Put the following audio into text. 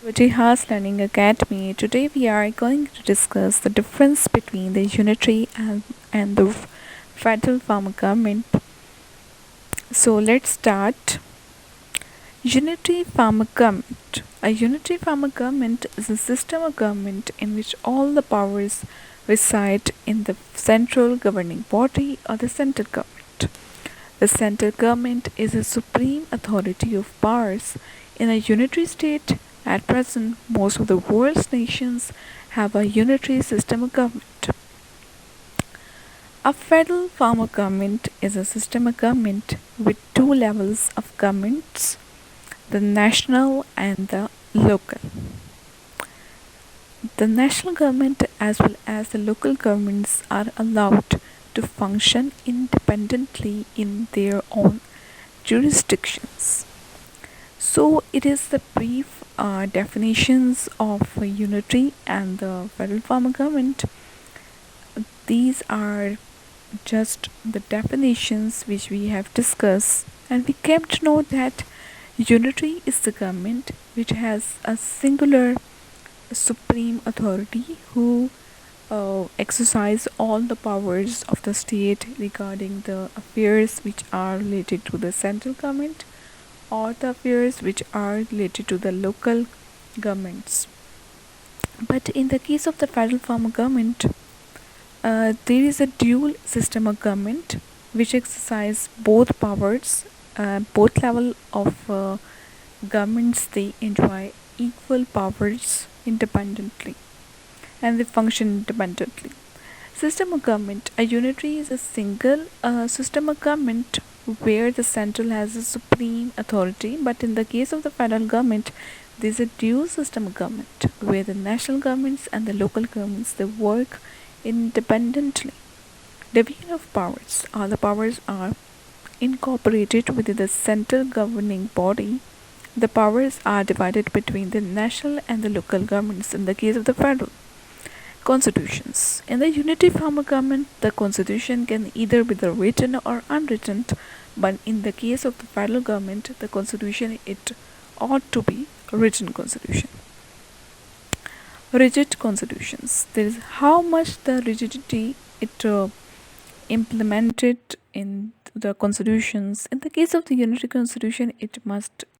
Wajiha's Learning Academy. Today we are going to discuss the difference between the unitary and the federal form of government. So let's start. Unitary form of government. A unitary form of government is a system of government in which all the powers reside in the central governing body or the central government. The central government is a supreme authority of powers in a unitary state. At present, most of the world's nations have a unitary system of government. A federal form of government is a system of government with two levels of governments, the national and the local. The national government as well as the local governments are allowed to function independently in their own jurisdictions. So it is the brief definitions of unitary and the federal form of government. These are just the definitions which we have discussed, and we came to know that unitary is the government which has a singular supreme authority who exercise all the powers of the state regarding the affairs which are related to the central government or the affairs which are related to the local governments. But in the case of the federal form of government, there is a dual system of government which exercise both powers, both level of governments. They enjoy equal powers independently and they function independently. System of government. A unitary is a single system of government where the central has a supreme authority, but in the case of the federal government, there is a dual system of government where the national governments and the local governments they work independently. Division of powers. All the powers are incorporated within the central governing body. The powers are divided between the national and the local governments in the case of the federal. Constitutions. In the unity form of government, the constitution can either be the written or unwritten, but in the case of the federal government, the constitution it ought to be a written constitution. Rigid constitutions. There is how much the rigidity it implemented in the constitutions. In the case of the unity constitution, it must